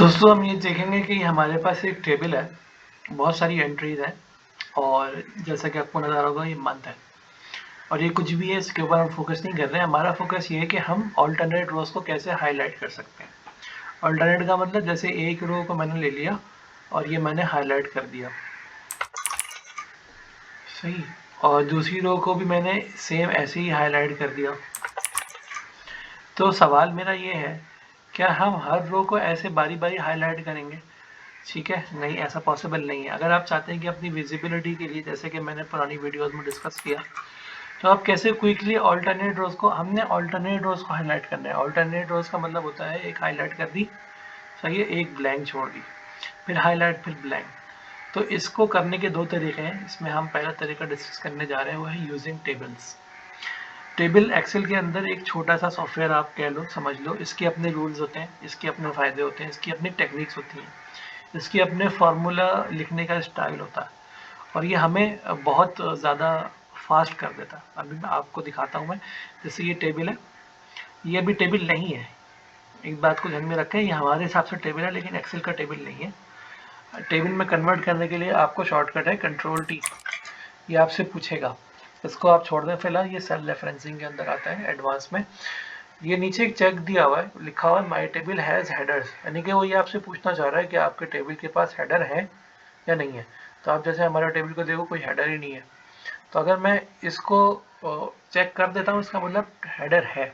दोस्तों हम ये देखेंगे कि हमारे पास एक टेबल है, बहुत सारी एंट्रीज हैं और जैसा कि आपको नज़र आ रहा होगा ये मंथ है और ये कुछ भी है इसके ऊपर हम फोकस नहीं कर रहे हैं। हमारा फोकस ये है कि हम ऑल्टरनेट रोज को कैसे हाईलाइट कर सकते हैं। ऑल्टरनेट का मतलब जैसे एक रो को मैंने ले लिया और ये मैंने हाईलाइट कर दिया, सही, और दूसरी रो को भी मैंने सेम ऐसे ही हाईलाइट कर दिया। तो सवाल मेरा ये है, क्या हम हर रो को ऐसे बारी बारी हाईलाइट करेंगे? ठीक है, नहीं, ऐसा पॉसिबल नहीं है। अगर आप चाहते हैं कि अपनी विजिबिलिटी के लिए, जैसे कि मैंने पुरानी वीडियोस में डिस्कस किया, तो आप कैसे क्विकली ऑल्टरनेट रोज को, हमने ऑल्टरनेट रोज को हाईलाइट करना है। ऑल्टरनेट रोज का मतलब होता है एक हाईलाइट कर दी, सही है, एक ब्लैंक छोड़ दी, फिर हाईलाइट, फिर ब्लैंक। तो इसको करने के दो तरीके हैं। इसमें हम पहला तरीका डिस्कस करने जा रहे हैं, वो है यूजिंग टेबल्स। टेबल एक्सेल के अंदर एक छोटा सा सॉफ्टवेयर आप कह लो, समझ लो। इसके अपने रूल्स होते हैं, इसके अपने फ़ायदे होते हैं, इसकी अपनी टेक्निक्स होती हैं, इसके अपने फार्मूला लिखने का स्टाइल होता है और ये हमें बहुत ज़्यादा फास्ट कर देता है। अभी मैं आपको दिखाता हूँ। मैं जैसे ये टेबल है, ये अभी टेबल नहीं है, एक बात को ध्यान में रखें, ये हमारे हिसाब से टेबल है लेकिन एक्सेल का टेबल नहीं है। टेबल में कन्वर्ट करने के लिए आपको शॉर्टकट है कंट्रोल T। ये आपसे पूछेगा, इसको आप छोड़ दें फिलहाल, ये सेल रेफरेंसिंग के अंदर आता है एडवांस में। ये नीचे एक चेक दिया हुआ है, लिखा हुआ है माई टेबल हैज़ हेडर्स, यानी कि वो ये आपसे पूछना चाह रहा है कि आपके टेबल के पास हेडर है या नहीं है। तो आप जैसे हमारे टेबल को देखो, कोई हेडर ही नहीं है। तो अगर मैं इसको चेक कर देता हूँ, इसका मतलब हेडर है।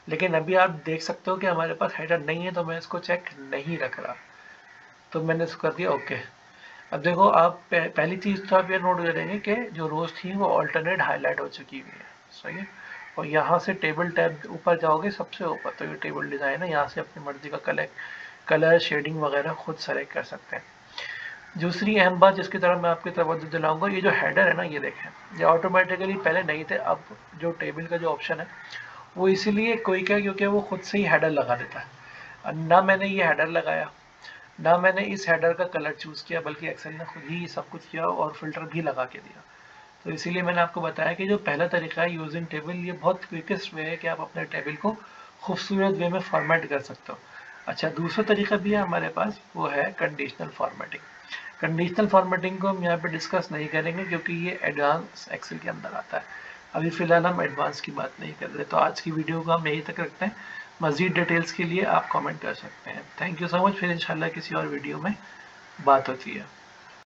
लेकिन अभी आप देख सकते हो कि हमारे पास हेडर नहीं है, तो मैं इसको चेक नहीं रख रहा। तो मैंने इसको कर दिया ओके। अब देखो, आप पहली चीज़ तो आप ये नोट करेंगे कि जो रोज थी वो ऑल्टरनेट हाईलाइट हो चुकी हुई है, सही है। और यहाँ से टेबल टैब ऊपर जाओगे सबसे ऊपर, तो ये टेबल डिज़ाइन है, यहाँ से अपनी मर्जी का कलर शेडिंग वगैरह खुद सेलेक्ट कर सकते हैं। दूसरी अहम बात जिसकी तरफ मैं आपकी तवज्जो दिलाऊंगा, ये जो हेडर है ना, ये देखें, ये ऑटोमेटिकली पहले नहीं थे। अब जो टेबल का जो ऑप्शन है वो इसीलिए कोई क्या, क्योंकि वो खुद से ही हेडर लगा देता है। ना मैंने ये हेडर लगाया, ना मैंने इस हेडर का कलर चूज़ किया, बल्कि एक्सेल ने खुद ही सब कुछ किया और फिल्टर भी लगा के दिया। तो इसीलिए मैंने आपको बताया कि जो पहला तरीका है यूजिंग टेबल, ये बहुत क्विकेस्ट वे है कि आप अपने टेबल को खूबसूरत वे में फॉर्मेट कर सकते हो। अच्छा, दूसरा तरीका भी है हमारे पास, वो है कंडीशनल फॉर्मेटिंग। कंडीशनल फॉर्मेटिंग को हम यहाँ पे डिस्कस नहीं करेंगे क्योंकि ये एडवांस एक्सेल के अंदर आता है। अभी फ़िलहाल हम एडवांस की बात नहीं कर रहे। तो आज की वीडियो को हम यहीं तक रखते हैं। मज़ीद डिटेल्स के लिए आप कमेंट कर सकते हैं। Thank you so much. फिर इंशाल्लाह किसी और वीडियो में बात होती है।